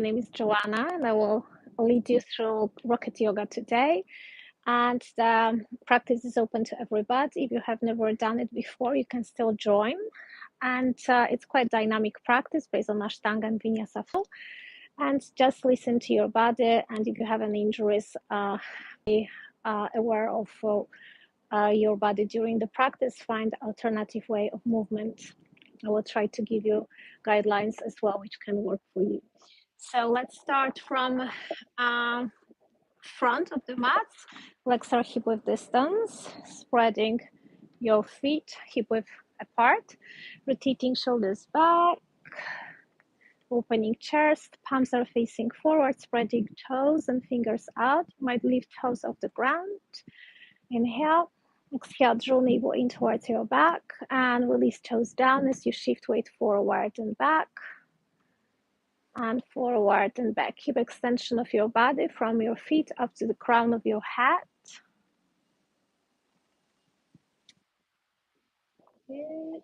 My name is Joanna, and I will lead you through Rocket Yoga today. And the practice is open to everybody. If you have never done it before, you can still join. And it's quite dynamic practice based on Ashtanga and Vinyasa flow. And just listen to your body. And if you have any injuries, be aware of your body during the practice. Find alternative way of movement. I will try to give you guidelines as well, which can work for you. So let's start from front of the mat. Legs are hip width distance, spreading your feet hip width apart, rotating shoulders back, opening chest, palms are facing forward, spreading toes and fingers out. You might lift toes off the ground. Inhale. Exhale, draw navel in towards your back and release toes down as you shift weight forward and back. And forward and back. Keep extension of your body from your feet up to the crown of your head. Good.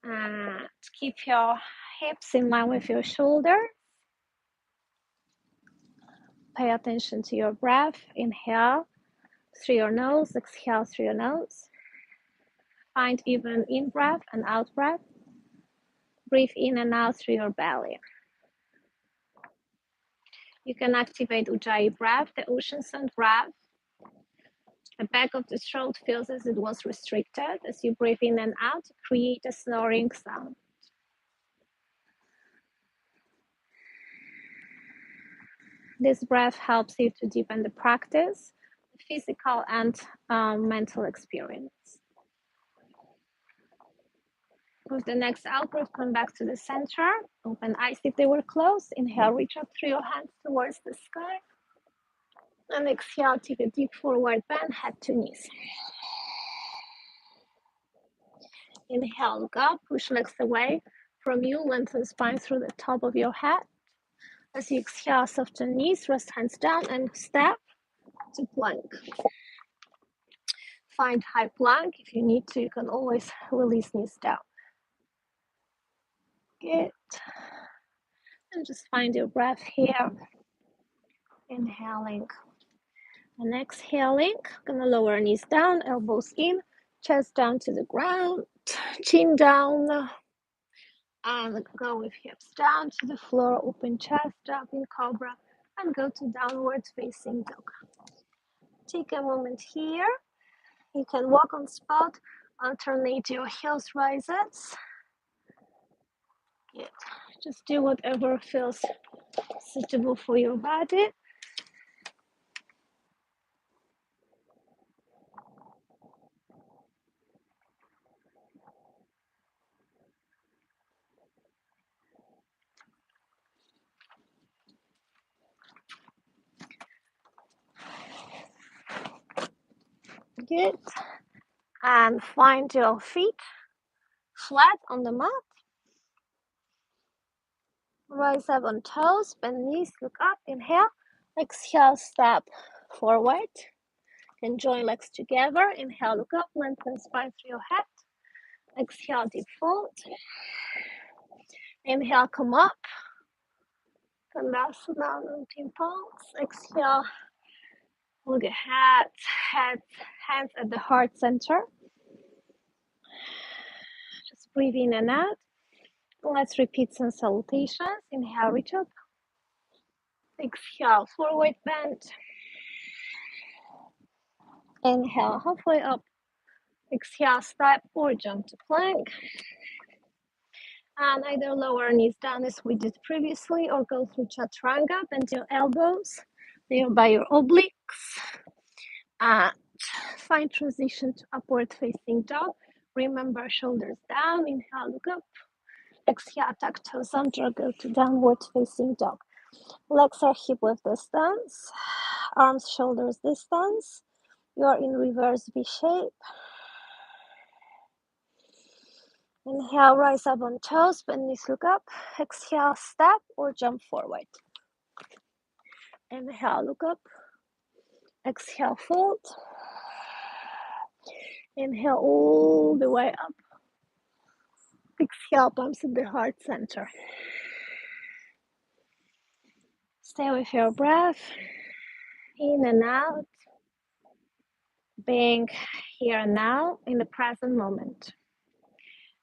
And keep your hips in line with your shoulder. Pay attention to your breath. Inhale through your nose, exhale through your nose. Find even in breath and out breath. Breathe in and out through your belly. You can activate Ujjayi breath, the ocean sound breath. The back of the throat feels as it was restricted. As you breathe in and out, create a snoring sound. This breath helps you to deepen the practice, physical and mental experience. With the next out breath, come back to the center. Open eyes if they were closed. Inhale, reach up through your hands towards the sky. And exhale, take a deep forward bend, head to knees. Inhale, look up, push legs away from you, lengthen spine through the top of your head. As you exhale, soften knees, rest hands down and step to plank. Find high plank. If you need to, you can always release knees down. Good. And just find your breath here. Inhaling and exhaling. Gonna lower knees down, elbows in, chest down to the ground, chin down. And go with hips down to the floor, open chest up in Cobra, and go to downward facing dog. Take a moment here. You can walk on spot, alternate your heels rises. Good. Just do whatever feels suitable for your body. Good. And find your feet flat on the mat. Rise up on toes, bend knees, look up, inhale. Exhale, step forward. And join legs together. Inhale, look up, lengthen spine through your head. Exhale, deep fold. Inhale, come up. Konasana, mountain pose. Exhale, look at hands at the heart center. Just breathe in and out. Let's repeat some salutations. Inhale, reach up. Exhale, forward bend. Inhale, halfway up. Exhale, step or jump to plank. And either lower knees down as we did previously or go through chaturanga. Bend your elbows nearby your obliques. And find transition to upward facing dog. Remember shoulders down. Inhale, look up. Exhale, tuck toes under, go to downward facing dog. Legs are hip width distance. Arms, shoulders distance. You are in reverse V shape. Inhale, rise up on toes, bend knees, look up. Exhale, step or jump forward. Inhale, look up. Exhale, fold. Inhale all the way up. Exhale, palms at the heart center. Stay with your breath, in and out, being here and now in the present moment.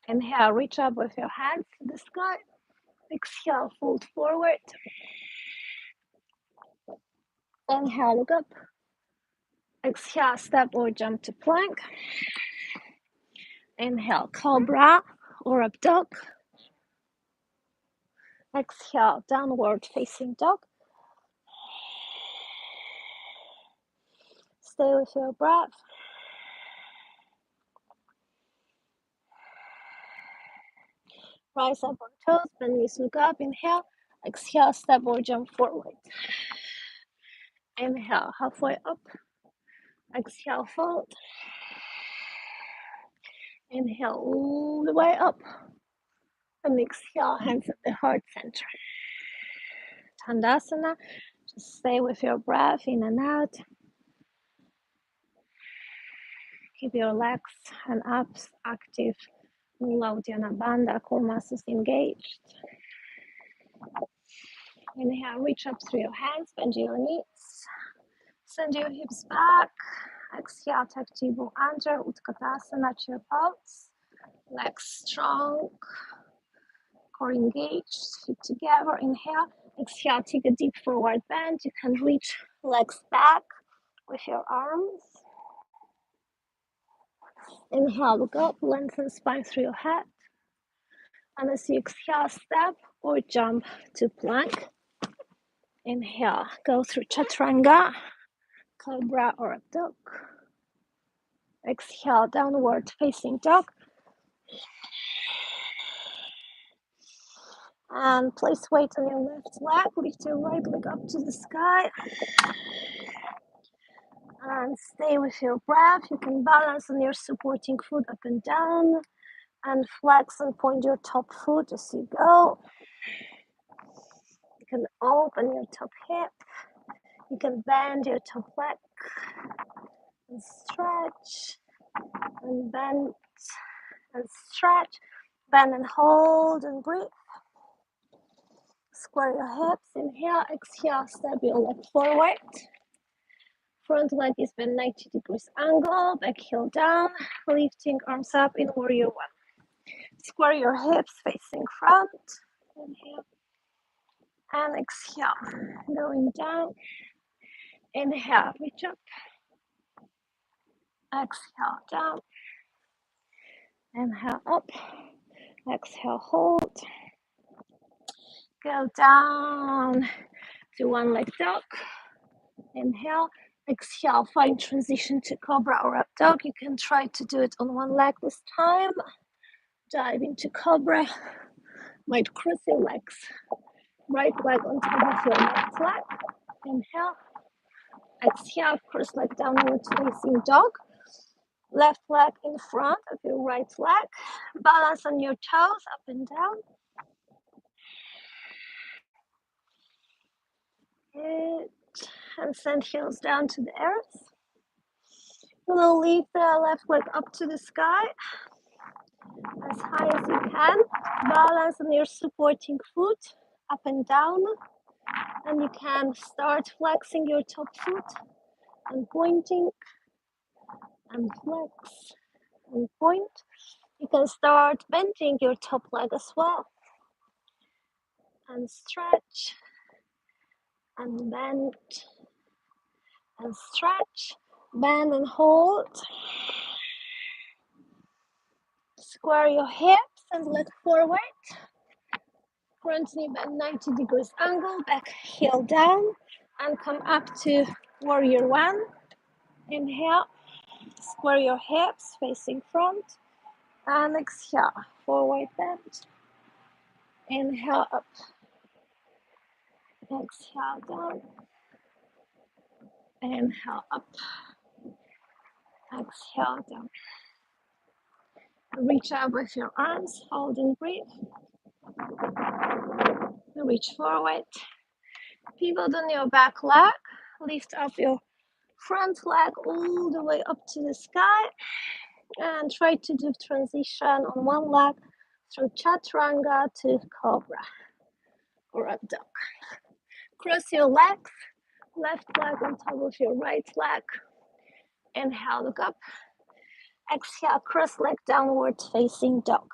Inhale, reach up with your hands to the sky. Exhale, fold forward. Inhale, look up. Exhale, step or jump to plank. Inhale, Cobra or up dog. Exhale, downward facing dog. Stay with your breath. Rise up on toes, bend knees, look up. Inhale, exhale, step or jump forward. Inhale, halfway up. Exhale, fold. Inhale, all the way up. And exhale, hands at the heart center. Tandasana, just stay with your breath in and out. Keep your legs and abs active. Mula Uddiyana Bandha, core muscles engaged. Inhale, reach up through your hands, bend your knees. Send your hips back. Exhale, tuck table under, Utkatasana, chair pose. Legs strong, core engaged, feet together. Inhale, exhale, take a deep forward bend. You can reach legs back with your arms. Inhale, look up, lengthen spine through your head. And as you exhale, step or jump to plank. Inhale, go through chaturanga, cobra or a dog. Exhale, downward facing dog. And place weight on your left leg, lift your right leg up to the sky. And stay with your breath. You can balance on your supporting foot up and down. And flex and point your top foot as you go. You can open your top hip. You can bend your top leg. And stretch. And bend. And stretch. Bend and hold and breathe. Square your hips. Inhale, exhale, step your leg forward. Front leg is bent 90 degrees angle, back heel down, lifting arms up in warrior one. Square your hips facing front. Inhale and exhale. Going down. Inhale, reach up. Exhale, down. Inhale, up. Exhale, hold. Go down to one leg dog. Inhale. Exhale, find transition to cobra or up dog. You can try to do it on one leg this time. Dive into cobra. Might cross your legs. Right leg on top of your left leg. Inhale. Exhale, cross leg downward facing dog. Left leg in front of your right leg. Balance on your toes up and down. And send heels down to the earth. We'll lift the left leg up to the sky as high as you can. Balance on your supporting foot up and down. And you can start flexing your top foot and pointing and flex and point. You can start bending your top leg as well. And stretch and bend and stretch. Bend and hold. Square your hips and leg forward. Front knee bend 90 degrees angle, back heel down, and come up to warrior one. Inhale, square your hips facing front, and exhale, forward bend. Inhale up, exhale down, inhale up, exhale down. Reach out with your arms, hold and breathe. Reach forward, pivot on your back leg, lift up your front leg all the way up to the sky, and try to do transition on one leg through chaturanga to cobra or up dog. Cross your legs, left leg on top of your right leg. Inhale, look up. Exhale, cross leg downward facing dog.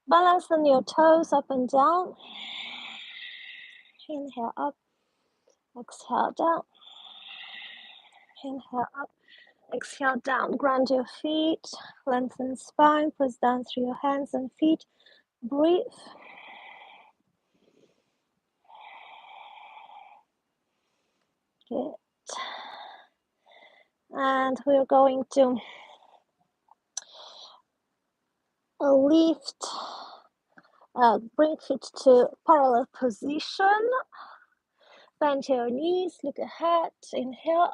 Balance on your toes up and down. Inhale up. Exhale down. Inhale up. Exhale down. Ground your feet. Lengthen spine. Press down through your hands and feet. Breathe. Good. And we're going to lift, bring feet to parallel position. Bend your knees, look ahead. Inhale.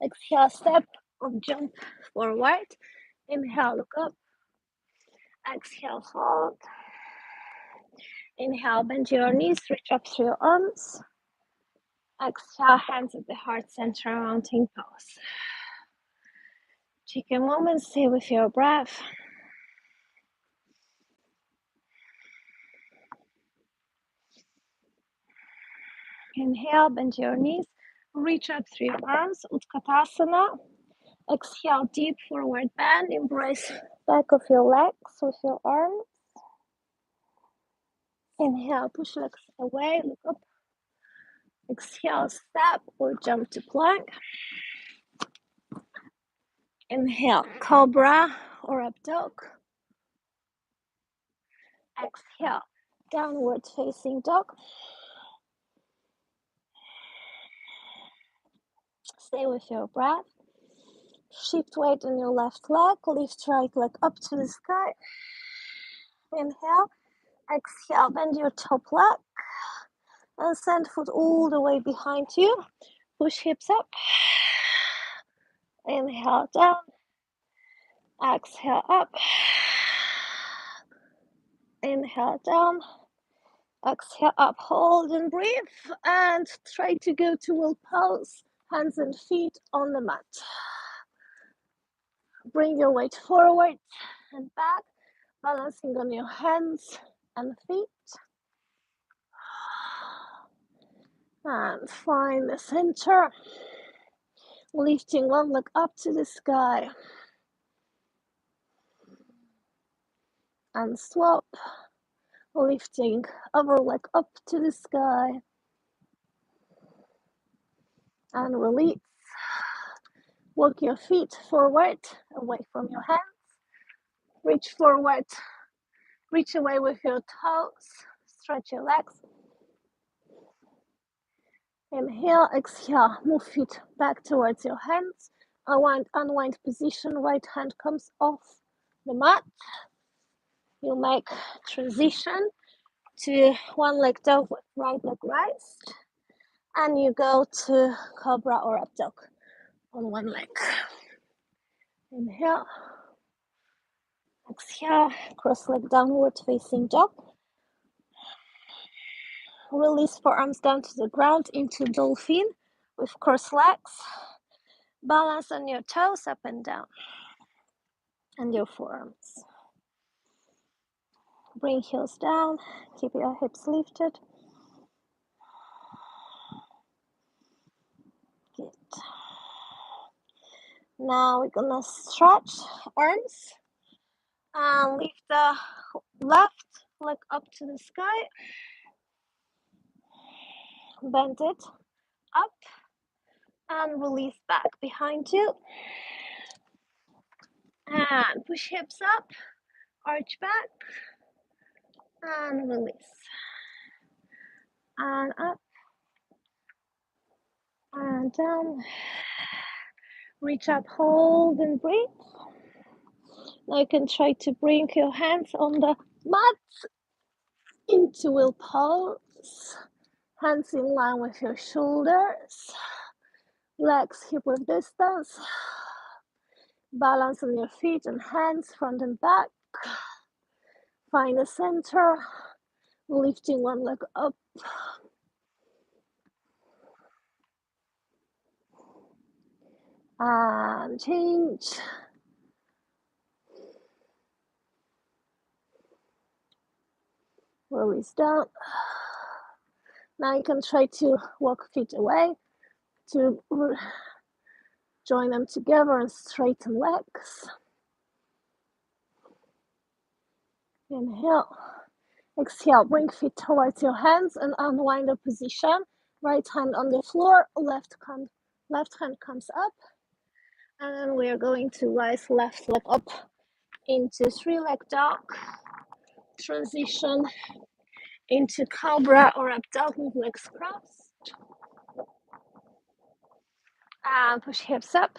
Exhale, step or jump forward. Inhale, look up. Exhale, fold. Inhale, bend your knees, reach up through your arms. Exhale, hands at the heart center, mountain pose. Take a moment, stay with your breath. Inhale, bend your knees, reach up through your arms, Utkatasana. Exhale, deep forward bend, embrace back of your legs with your arms. Inhale, push legs away, look up. Exhale, step or jump to plank. Inhale, cobra or up dog. Exhale, downward facing dog. Stay with your breath. Shift weight on your left leg. Lift right leg up to the sky. Inhale. Exhale, bend your top leg. And send foot all the way behind you. Push hips up. Inhale down. Exhale up. Inhale down. Exhale up. Hold and breathe. And try to go to wheel pose. Hands and feet on the mat. Bring your weight forward and back. Balancing on your hands and feet. And find the center. Lifting one leg up to the sky. And swap. Lifting other leg up to the sky. And release. Walk your feet forward, away from your hands. Reach forward. Reach away with your toes. Stretch your legs. Inhale, exhale. Move feet back towards your hands. Unwind position. Right hand comes off the mat. You make transition to one leg dog with right leg raised. And you go to cobra or up dog on one leg. Inhale. Exhale. Cross leg downward facing dog. Release forearms down to the ground into dolphin with crossed legs. Balance on your toes up and down. And your forearms. Bring heels down. Keep your hips lifted. Good. Now we're gonna stretch arms. And lift the left leg up to the sky. Bend it up. And release back behind you. And push hips up. Arch back. And release. And up. And down. Reach up, hold and breathe. Now you can try to bring your hands on the mat into wheel pose. Hands in line with your shoulders. Legs hip width distance. Balance on your feet and hands, front and back. Find the center. Lifting one leg up. And change. Release down. Now you can try to walk feet away to join them together and straighten legs. Inhale. Exhale, bring feet towards your hands and unwind the position. Right hand on the floor, left hand comes up. And then we are going to rise left leg up into three-leg dog. Transition into Cobra or up dog with legs crossed. And push hips up.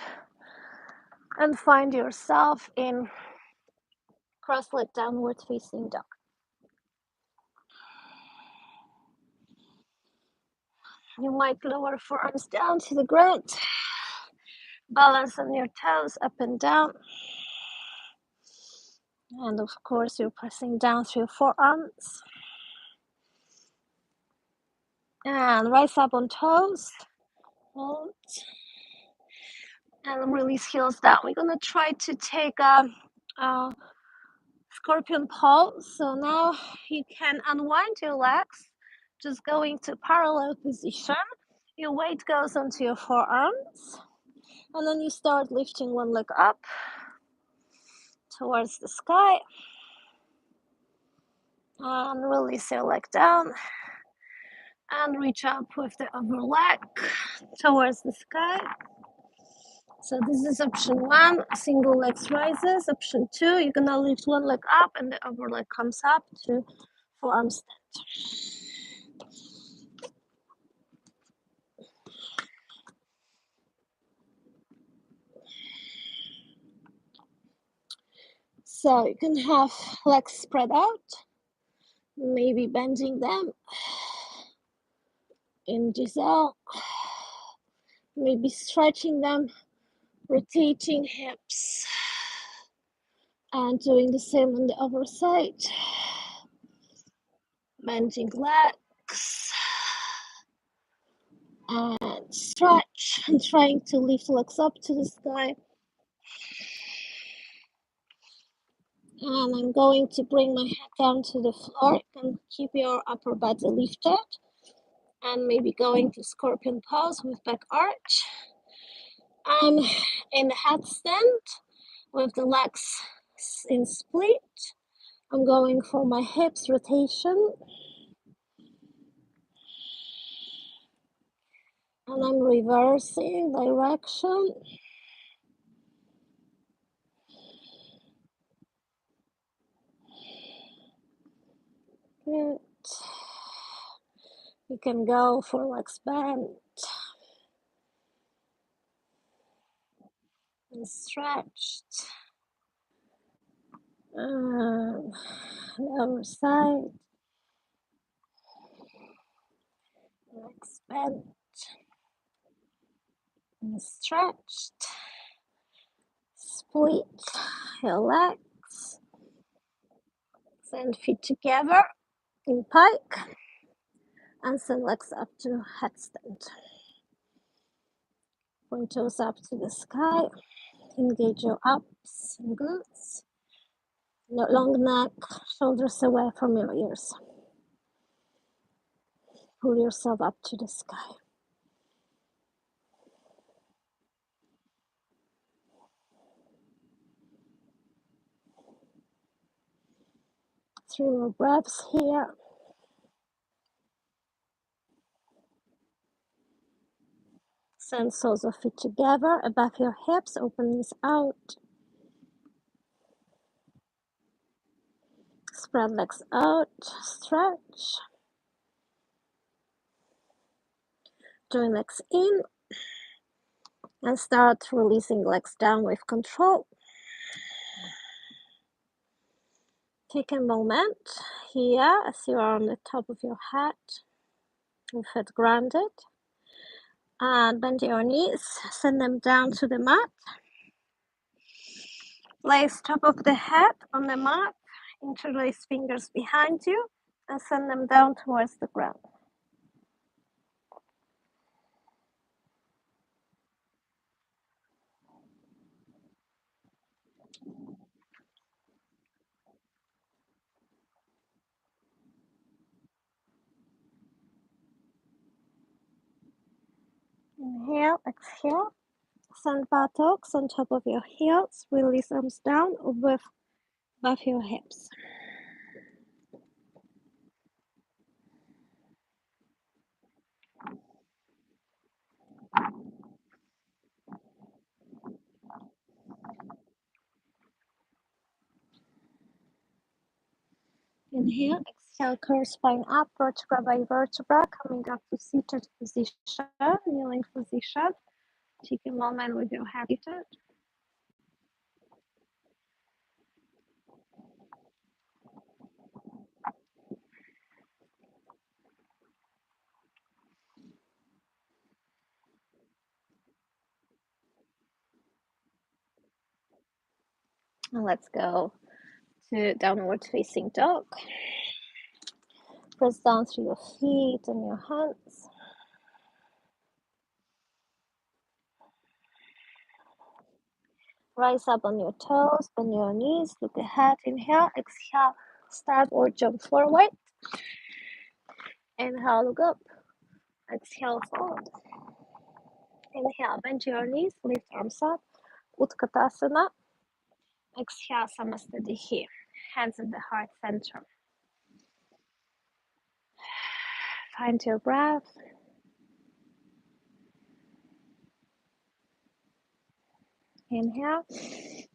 And find yourself in cross-leg downward facing dog. You might lower forearms down to the ground. Balance on your toes up and down. And of course, you're pressing down through your forearms. And rise up on toes. Hold. And release heels down. We're going to try to take a scorpion pose. So now you can unwind your legs, just going to parallel position. Your weight goes onto your forearms. And then you start lifting one leg up towards the sky. And release your leg down. And reach up with the other leg towards the sky. So this is option 1, single legs rises. Option 2, you're gonna lift one leg up and the other leg comes up to forearm stand. So you can have legs spread out, maybe bending them in giselle, maybe stretching them, rotating hips, and doing the same on the other side. Bending legs and stretch and trying to lift legs up to the sky. And I'm going to bring my head down to the floor. You can keep your upper body lifted and maybe going to scorpion pose with back arch. I'm in the headstand with the legs in split. I'm going for my hips rotation. And I'm reversing direction. Good. You can go for legs bent and stretched. And the other side. Legs bent and stretched. Split your legs. Send feet together in pike. And send legs up to headstand. Point toes up to the sky. Engage your abs and glutes. Long neck, shoulders away from your ears. Pull yourself up to the sky. 3 more breaths here. Send soles of feet together above your hips, open knees out. Spread legs out, stretch. Join legs in and start releasing legs down with control. Take a moment here as you are on the top of your head, with head grounded. And bend your knees, send them down to the mat. Place top of the head on the mat, interlace fingers behind you, and send them down towards the ground. exhale. Send buttocks on top of your heels. Release arms down above your hips. Inhale, exhale, curve spine up, vertebra by vertebra, coming up to seated position, kneeling position. Take a moment with your head seated. And let's go to downward facing dog. Press down through your feet and your hands. Rise up on your toes, bend your knees, look ahead. Inhale, exhale, step or jump forward. Inhale, look up. Exhale, fold. Inhale, bend your knees, lift arms up. Utkatasana. Exhale, Samastadihi. Hands in the heart center. Find your breath. Inhale,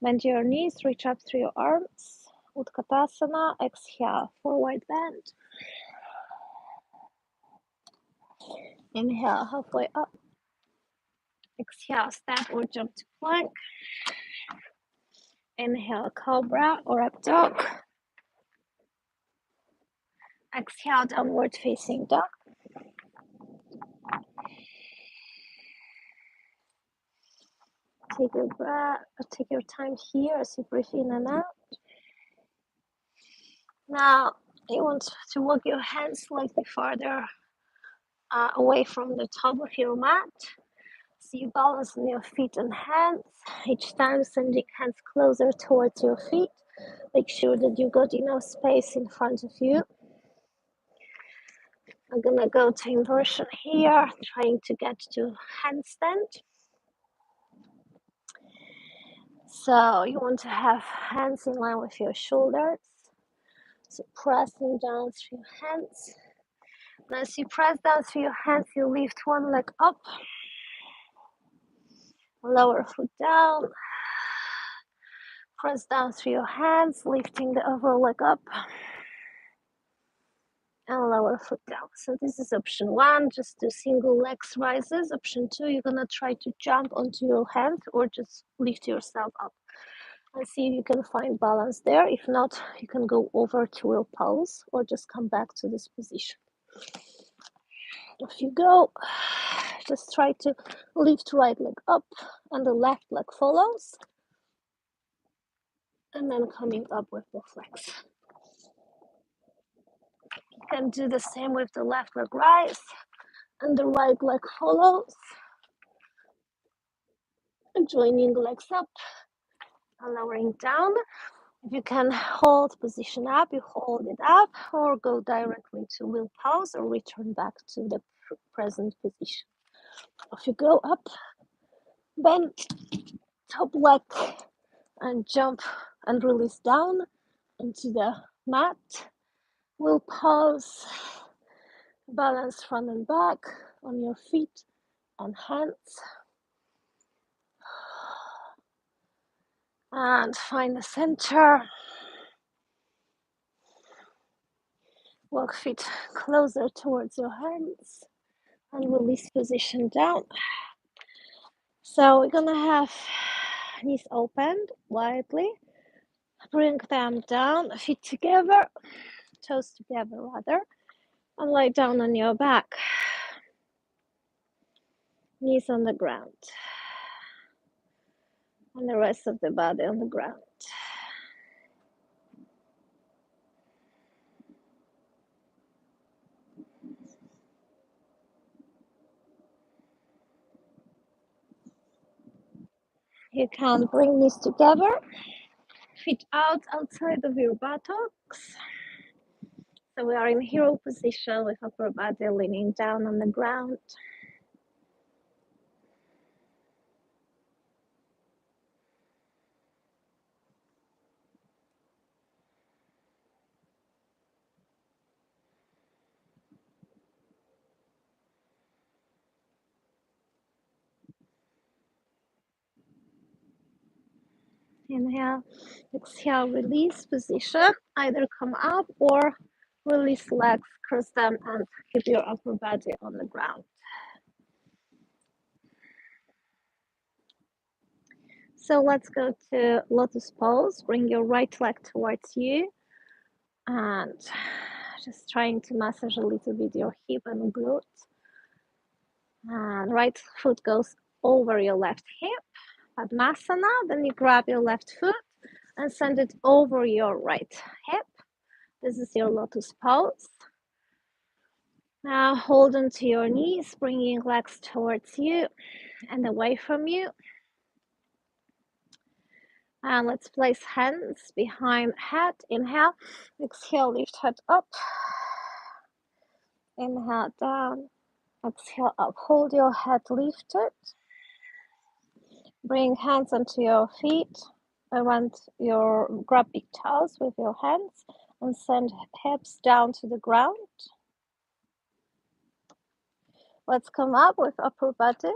bend your knees, reach up through your arms. Utkatasana. Exhale, forward bend. Inhale, halfway up. Exhale, step or jump to plank. Inhale, Cobra or up dog. Exhale, downward facing dog. Take your breath, take your time here as you breathe in and out. Now, you want to walk your hands slightly farther away from the top of your mat. So you balance on your feet and hands. Each time sending hands closer towards your feet. Make sure that you got enough space in front of you. I'm gonna go to inversion here, trying to get to handstand. So you want to have hands in line with your shoulders. So pressing down through your hands. And as you press down through your hands, you lift one leg up. Lower foot down. Press down through your hands, lifting the other leg up. And lower foot down. So this is option one, just do single legs rises. Option two, you're gonna try to jump onto your hands or just lift yourself up. And see if you can find balance there. If not, you can go over to wheel pose or just come back to this position. If you go, just try to lift right leg up and the left leg follows. And then coming up with both legs. You can do the same with the left leg rise and the right leg follows. And joining legs up and lowering down. If you can hold position up, you hold it up or go directly to wheel pose or return back to the present position. If you go up, bend top leg and jump and release down into the mat. Wheel pose, balance front and back on your feet and hands. And find the center. Walk feet closer towards your hands and release position down. So we're gonna have knees opened widely. Bring them down, feet together, toes together rather, and lie down on your back. Knees on the ground. And the rest of the body on the ground. You can bring knees together, feet out outside of your buttocks. So we are in hero position with upper body leaning down on the ground. Inhale, exhale, release position. Either come up or release legs, cross them, and keep your upper body on the ground. So let's go to Lotus Pose. Bring your right leg towards you and just trying to massage a little bit your hip and glute. And right foot goes over your left hip, Padmasana. Then you grab your left foot and send it over your right hip. This is your Lotus Pose. Now hold onto your knees, bringing legs towards you and away from you. And let's place hands behind head. Inhale, exhale, lift head up. Inhale, down. Exhale, up. Hold your head lifted. Bring hands onto your feet. Grab big toes with your hands and send hips down to the ground. Let's come up with upper body.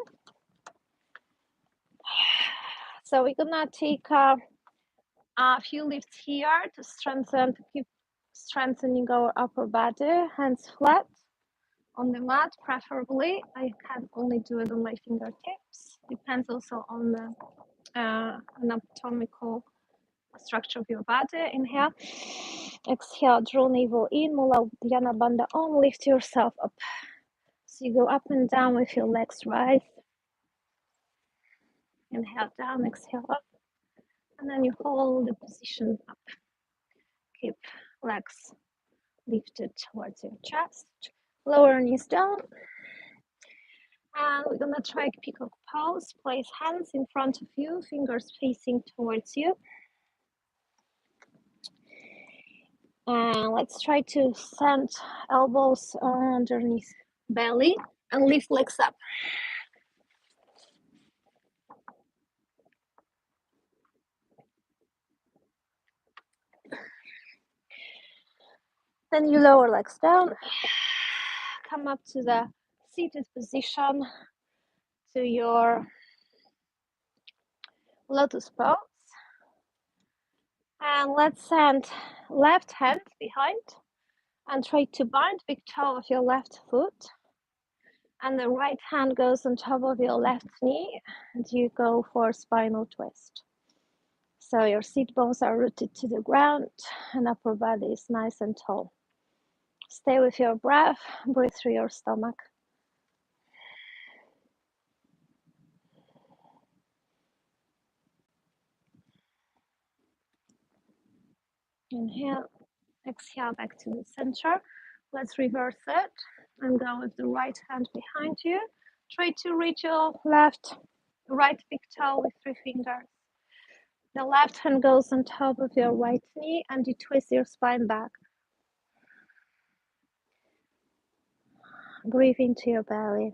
So we're gonna take a few lifts here to keep strengthening our upper body. Hands flat on the mat, preferably. I can only do it on my fingertips. Depends also on the anatomical structure of your body. Inhale, exhale, draw navel in, Mula Uddiyana Bandha Om, lift yourself up. So you go up and down with your legs raised. Inhale down, exhale up, and then you hold the position up. Keep legs lifted towards your chest. Lower knees down. And we're gonna try peacock pose. Place hands in front of you, fingers facing towards you. And let's try to send elbows underneath belly and lift legs up. Then you lower legs down, come up to the seated position, to your Lotus Pose. And let's send left hand behind and try to bind big toe of your left foot. And the right hand goes on top of your left knee and you go for spinal twist. So your seat bones are rooted to the ground and upper body is nice and tall. Stay with your breath, breathe through your stomach. Inhale, exhale back to the center. Let's reverse it and go with the right hand behind you. Try to reach your right big toe with 3 fingers. The left hand goes on top of your right knee and you twist your spine back. Breathe into your belly.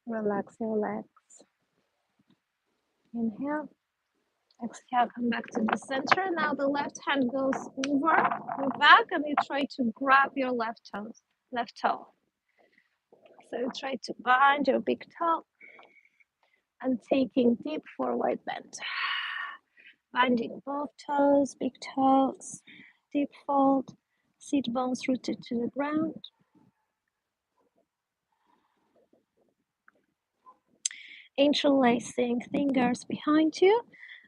Relax your legs. Inhale. Exhale, come back to the center. Now the left hand goes over your back and you try to grab your left toe. So you try to bind your big toe and taking deep forward bend. Binding both toes, big toes, deep fold, seat bones rooted to the ground. Interlacing fingers behind you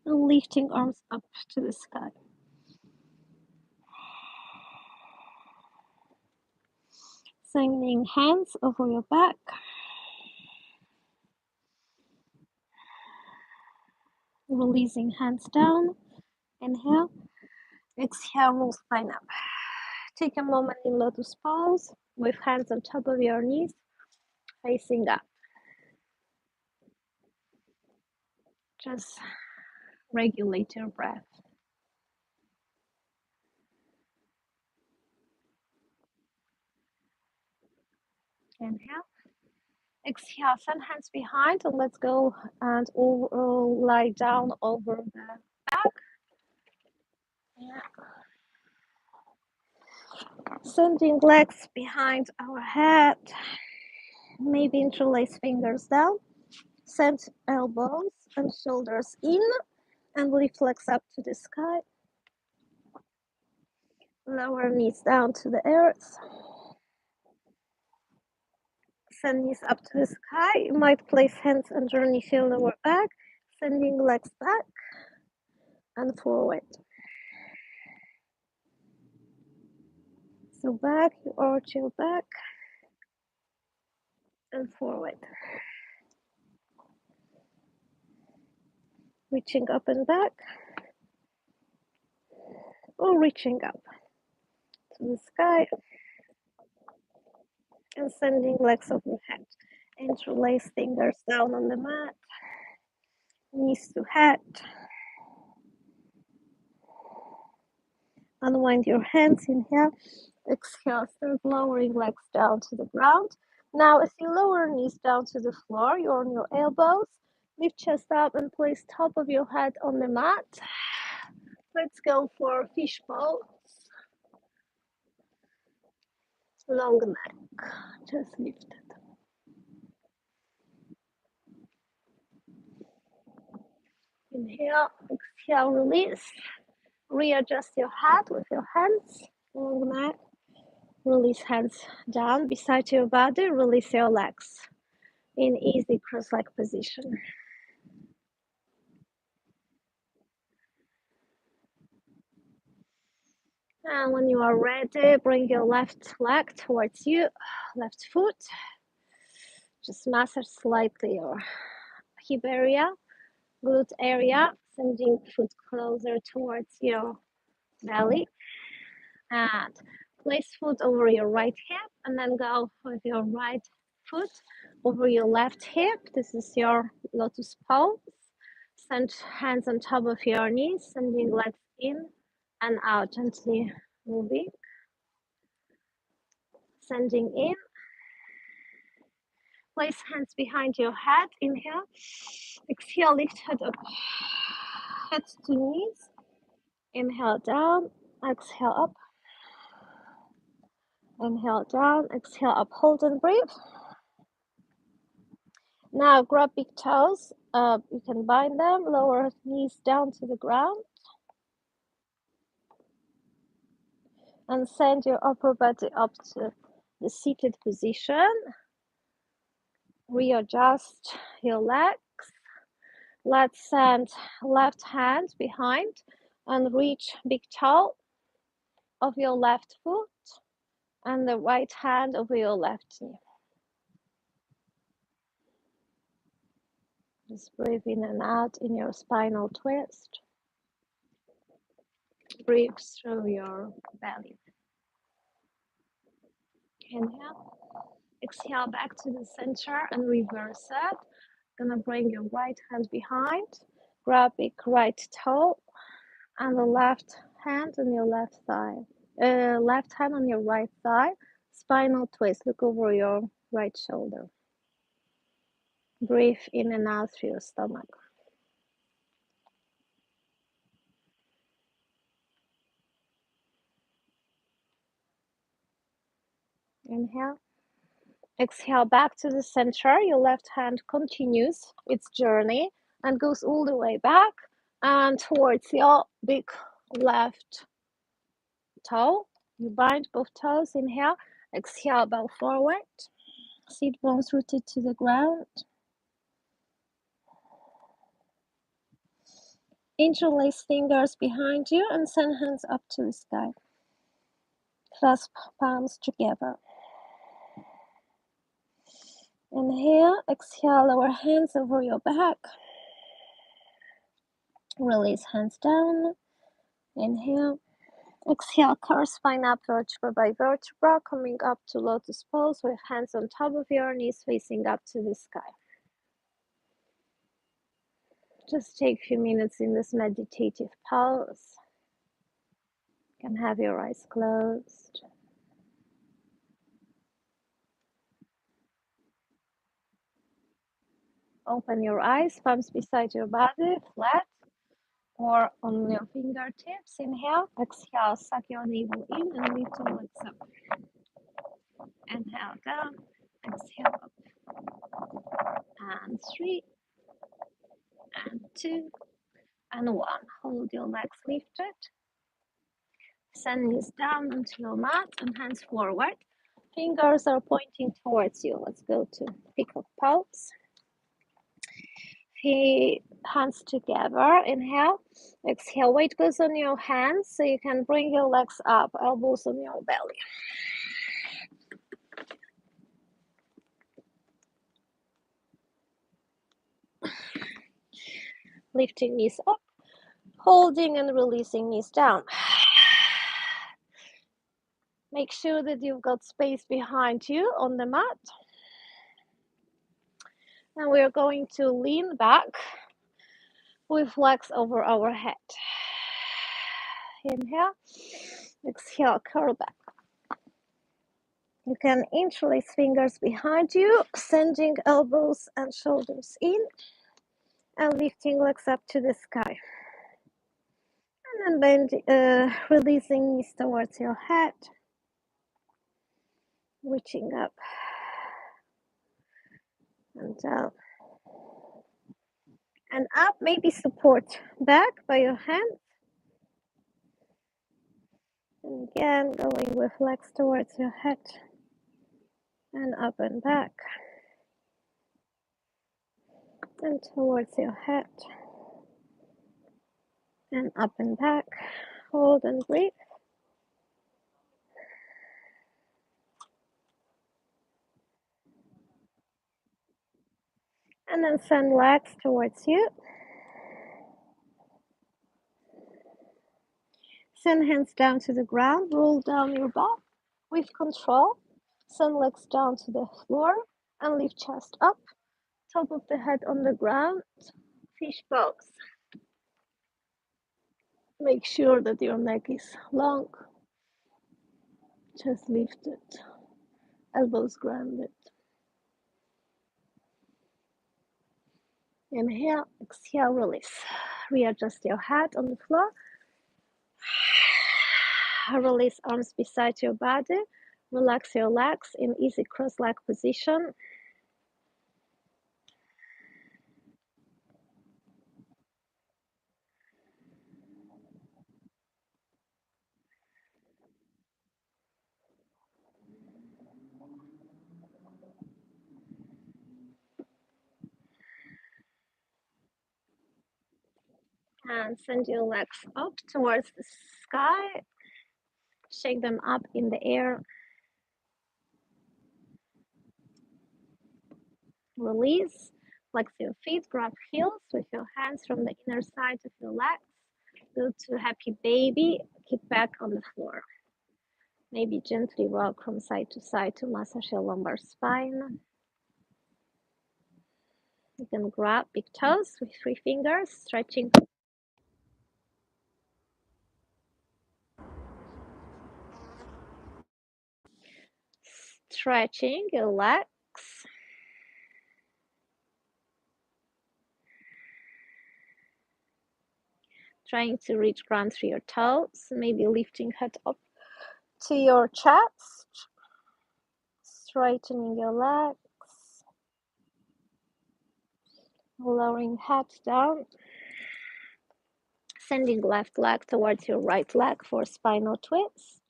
and lifting arms up to the sky. Sending hands over your back. Releasing hands down. Inhale. Exhale, roll spine up. Take a moment in Lotus Pose with hands on top of your knees, facing up. Just regulate your breath. Inhale. Exhale, send hands behind and let's go and lie down over the back. Yeah. Sending legs behind our head. Maybe interlace fingers down. Send elbows and shoulders in and lift legs up to the sky. Lower knees down to the earth. Send knees up to the sky. You might place hands underneath your lower back, sending legs back and forward. So back, you arch your back and forward. Reaching up and back, or reaching up to the sky and sending legs overhead. Interlace fingers down on the mat, knees to head. Unwind your hands, inhale. Exhale, start lowering legs down to the ground. Now, as you lower knees down to the floor, you're on your elbows. Lift chest up and place top of your head on the mat. Let's go for fish pose. Long neck, just lift it. Inhale, exhale, release. Readjust your head with your hands. Long neck. Release hands down beside your body. Release your legs in easy cross-leg position. And when you are ready, bring your left leg towards you, left foot. Just massage slightly your hip area, glute area, sending foot closer towards your belly. And place foot over your right hip, and then go with your right foot over your left hip. This is your Lotus Pose. Send hands on top of your knees, sending legs in and out, gently moving. Sending in. Place hands behind your head. Inhale. Exhale, lift head up. Head to knees. Inhale down. Exhale up. Inhale down. Exhale up. Hold and breathe. Now grab big toes. You can bind them. Lower knees down to the ground. And send your upper body up to the seated position. Readjust your legs. Let's send left hand behind and reach big toe of your left foot and the right hand over your left knee. Just breathe in and out in your spinal twist. Breathe through your belly. Inhale. Exhale back to the center and reverse it. Gonna bring your right hand behind. Grab big right toe and the left hand on your left thigh. Left hand on your right thigh. Spinal twist. Look over your right shoulder. Breathe in and out through your stomach. Inhale. Exhale back to the center. Your left hand continues its journey and goes all the way back and towards your big left toe. You bind both toes. Inhale. Exhale, bow forward. Sit bones rooted to the ground. Interlace fingers behind you and send hands up to the sky. Clasp palms together. Inhale, exhale, lower hands over your back. Release hands down. Inhale. Exhale, curve spine up vertebra by vertebra, coming up to Lotus Pose with hands on top of your knees facing up to the sky. Just take a few minutes in this meditative pose. You can have your eyes closed. Open your eyes, palms beside your body, flat or on your fingertips. Inhale, exhale, suck your navel in and lift your legs up. Inhale down, exhale up. and 3, and 2, and 1. Hold your legs lifted. Send knees down onto your mat and hands forward. Fingers are pointing towards you. Let's go to peacock pose. Hands together. Inhale. Exhale. Weight goes on your hands so you can bring your legs up, elbows on your belly. Lifting knees up, holding and releasing knees down. Make sure that you've got space behind you on the mat. And we're going to lean back with legs over our head. Inhale, exhale, curl back. You can interlace fingers behind you, sending elbows and shoulders in, and lifting legs up to the sky. And then releasing knees towards your head, reaching up and down. And up, maybe support back by your hands. And again, going with legs towards your head and up and back and towards your head and up and back. Hold and breathe. And then send legs towards you. Send hands down to the ground. Roll down your back with control. Send legs down to the floor and lift chest up. Top of the head on the ground. Fish pose. Make sure that your neck is long. Chest lifted. Elbows grounded. Inhale, exhale, release. Readjust your head on the floor. Release arms beside your body. Relax your legs in easy cross-leg position. And send your legs up towards the sky. Shake them up in the air. Release. Flex your feet, grab heels with your hands from the inner side of your legs. Go to happy baby. Kick back on the floor. Maybe gently rock from side to massage your lumbar spine. You can grab big toes with 3 fingers, stretching. Stretching your legs. Trying to reach ground through your toes, maybe lifting head up to your chest. Straightening your legs. Lowering head down. Sending left leg towards your right leg for spinal twist.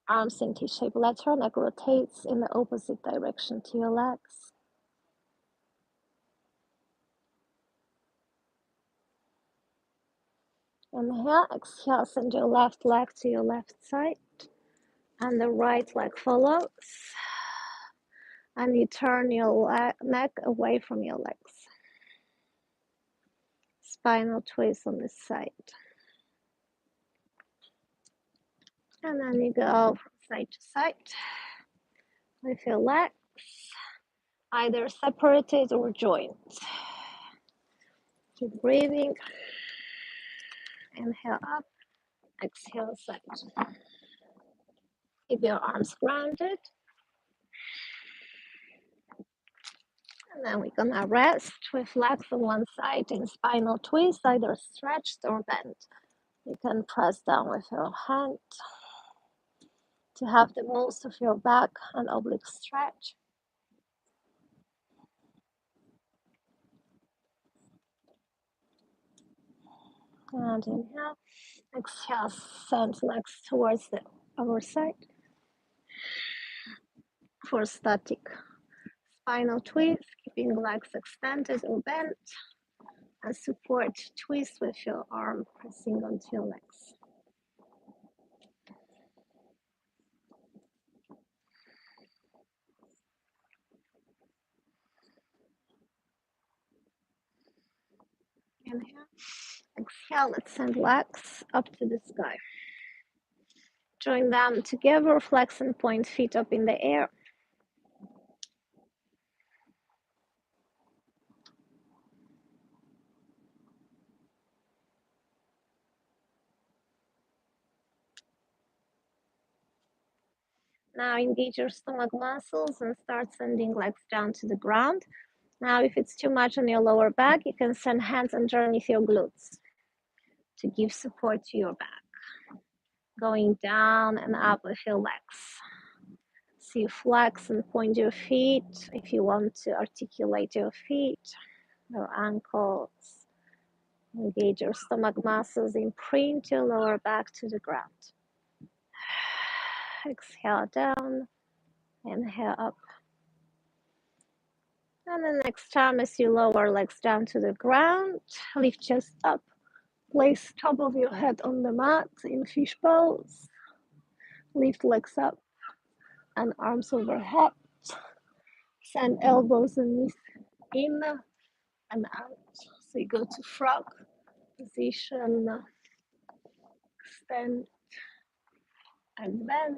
Arms in T-shaped letter, neck rotates in the opposite direction to your legs. Inhale, exhale, send your left leg to your left side. And the right leg follows. And you turn your neck away from your legs. Spinal twist on this side. And then you go from side to side with your legs, either separated or joined. Keep breathing. Inhale up, exhale side. Keep your arms grounded. And then we're gonna rest with legs on one side in spinal twist, either stretched or bent. You can press down with your hand to have the most of your back and oblique stretch. And inhale. Exhale, send legs towards the other side for static spinal twist, keeping legs extended or bent, and support twist with your arm pressing onto your legs. Inhale. Exhale, let's send legs up to the sky. Join them together, flex and point feet up in the air. Now engage your stomach muscles and start sending legs down to the ground. Now, if it's too much on your lower back, you can send hands underneath your glutes to give support to your back. Going down and up with your legs. So you flex and point your feet if you want to articulate your feet, your ankles. Engage your stomach muscles, imprint your lower back to the ground. Exhale down, inhale up. And the next time as you lower legs down to the ground, lift chest up. Place top of your head on the mat in fish pose. Lift legs up and arms overhead. Send elbows and knees in and out. So you go to frog position, extend and bend,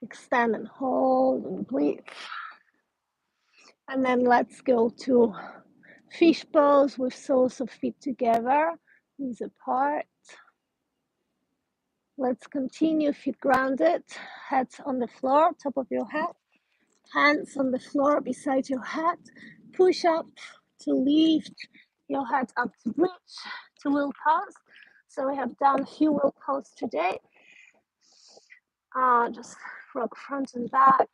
extend and hold and breathe. And then let's go to fish pose with soles of feet together, knees apart. Let's continue feet grounded, head on the floor, top of your head, hands on the floor beside your head. Push up to lift your head up to bridge to wheel pose. So we have done a few wheel pose today. Just rock front and back.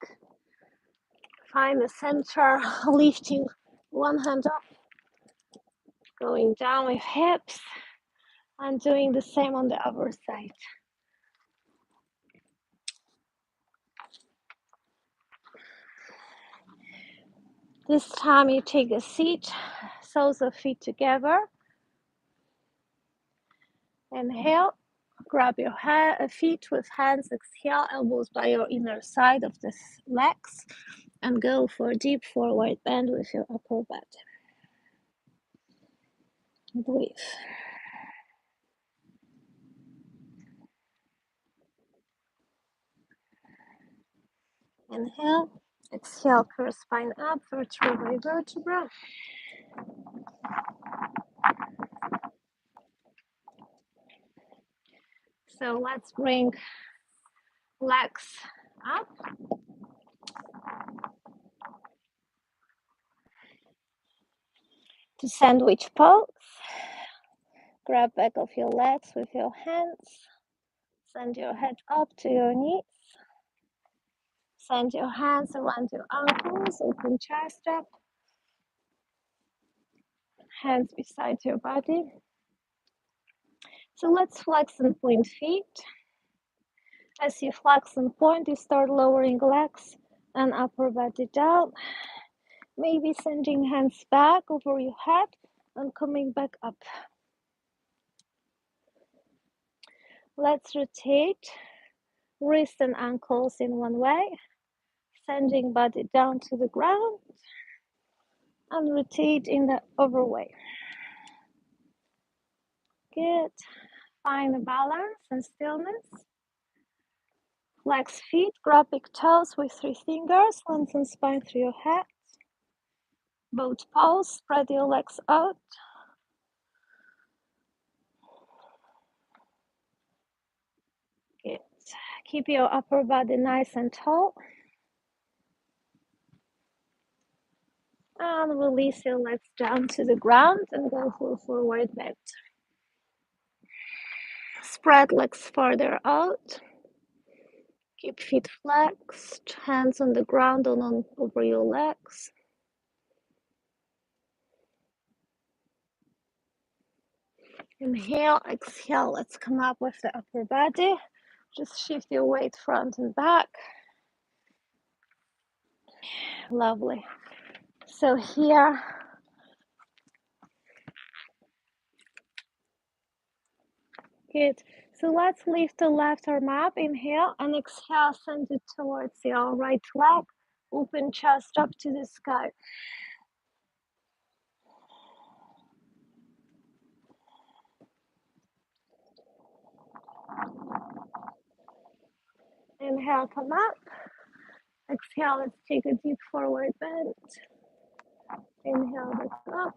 Find the center, lifting one hand up, going down with hips, and doing the same on the other side. This time you take a seat, soles of feet together. Inhale, grab your feet with hands, exhale, elbows by your inner side of the legs, and go for a deep forward bend with your upper body. Breathe. Inhale, exhale, curve spine up, vertebra by vertebra. So let's bring legs up. To sandwich pose. Grab back of your legs with your hands. Send your head up to your knees. Send your hands around your ankles, open chest up. Hands beside your body. So let's flex and point feet. As you flex and point, you start lowering legs and upper body down. Maybe sending hands back over your head and coming back up. Let's rotate wrists and ankles in one way, sending body down to the ground, and rotate in the other way. Good. Find the balance and stillness. Flex feet, grab big toes with 3 fingers, lengthen spine through your head. Boat pose, spread your legs out. Good. Keep your upper body nice and tall. And release your legs down to the ground and go for forward bend. Spread legs farther out. Keep feet flexed, hands on the ground and on over your legs. Inhale, exhale. Let's come up with the upper body. Just shift your weight front and back. Lovely. So here, good. So let's lift the left arm up. Inhale and exhale, send it towards your right leg. Open chest up to the sky. Inhale, come up. Exhale, let's take a deep forward bend. Inhale, back up.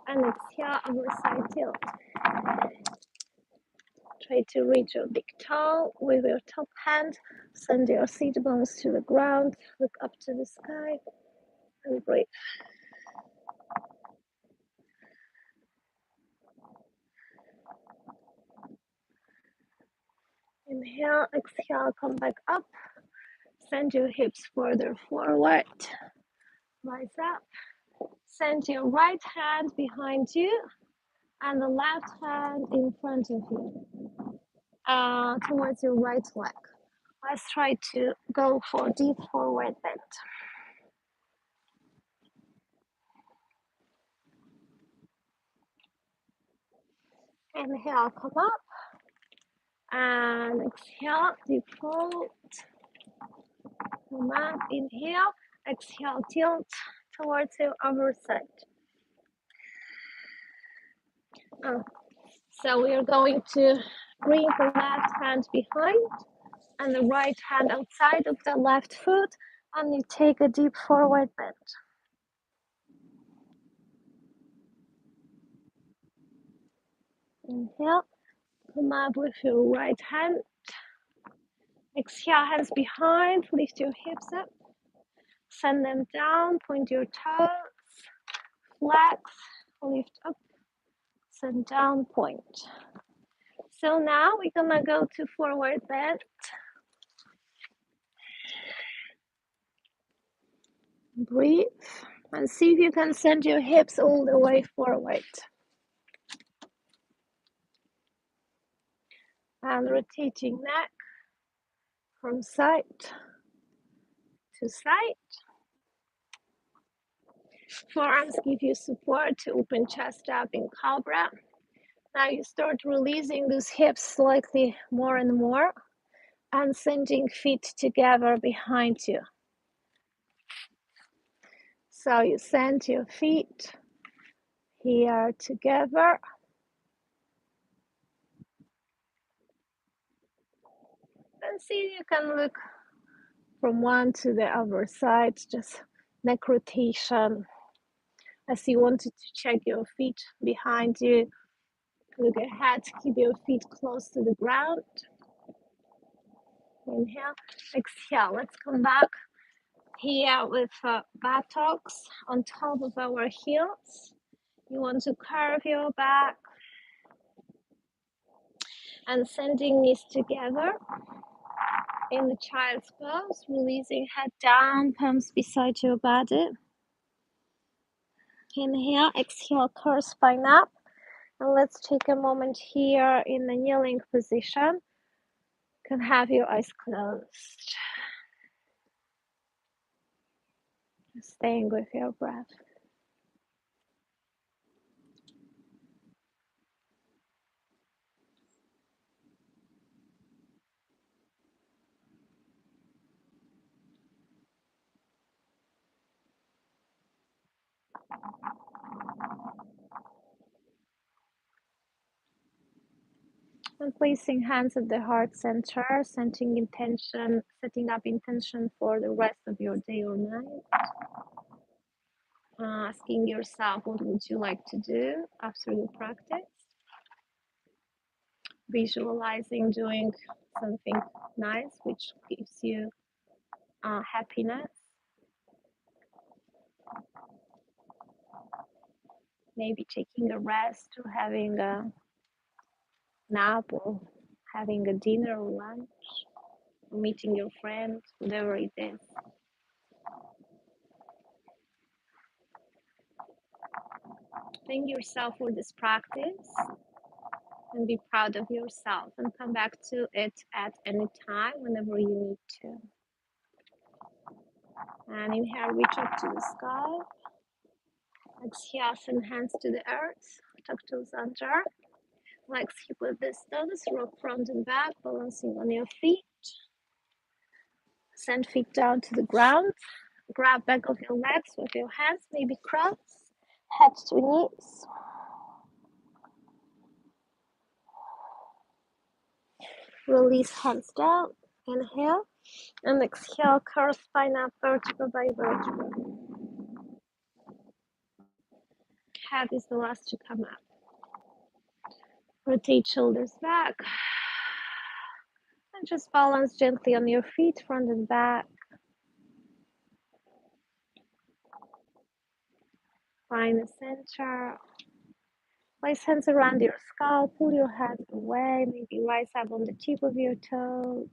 And exhale, over side tilt. Try to reach your big toe with your top hand. Send your seat bones to the ground. Look up to the sky and breathe. Inhale, exhale, come back up. Send your hips further forward. Rise up. Send your right hand behind you and the left hand in front of you, towards your right leg. Let's try to go for deep forward bend. Inhale, come up. And exhale, deep fold. Come up, inhale. Exhale, tilt towards your other side. So we are going to bring the left hand behind and the right hand outside of the left foot, and you take a deep forward bend. Inhale, come up with your right hand. Exhale, hands behind, lift your hips up, send them down, point your toes, flex, lift up, send down, point. So now we're gonna go to forward bend. Breathe and see if you can send your hips all the way forward. And rotating neck from side to side. Forearms give you support to open chest up in Cobra. Now you start releasing those hips slightly more and more and sending feet together behind you. So you send your feet here together. And see if you can look from one to the other side, just neck rotation. As you wanted to check your feet behind you, look ahead, keep your feet close to the ground. Inhale, exhale. Let's come back here with buttocks on top of our heels. You want to curve your back and sending knees together in the child's pose, releasing head down, palms beside your body. Inhale, exhale, curve spine up. And let's take a moment here in the kneeling position. You can have your eyes closed. Staying with your breath. And placing hands at the heart center, setting up intention for the rest of your day or night. Asking yourself, what would you like to do after you practice? Visualizing doing something nice, which gives you happiness. Maybe taking a rest or having a nap or having a dinner or lunch, or meeting your friend, whatever it is. Thank yourself for this practice. and be proud of yourself and come back to it at any time whenever you need to. And inhale, reach up to the sky. Exhale, send hands to the earth. Tuck toes under. Legs hip width distance. Rock front and back, balancing on your feet. Send feet down to the ground. Grab back of your legs with your hands, maybe cross. Head to knees. Release hands down. Inhale. And exhale, curl spine up, vertebra by vertebra. Head is the last to come up. Rotate shoulders back. And just balance gently on your feet, front and back. Find the center. Place hands around your skull. Pull your head away. Maybe rise up on the tip of your toes.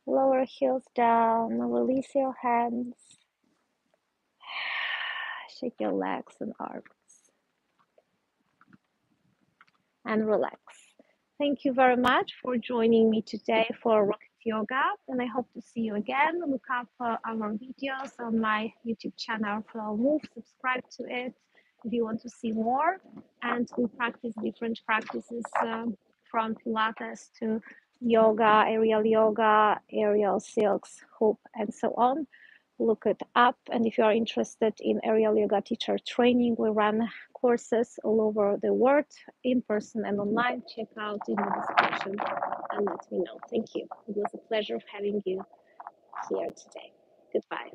Lower heels down. Release your hands. Shake your legs and arms. And relax. Thank you very much for joining me today for Rocket Yoga, and I hope to see you again. Look up our videos on my YouTube channel, FlowMove. Subscribe to it if you want to see more. And we practice different practices from Pilates to yoga, aerial silks, hoop, and so on. Look it up, and if you are interested in aerial yoga teacher training, we run courses all over the world, in person and online. Check out in the description and let me know. Thank you. It was a pleasure having you here today. Goodbye.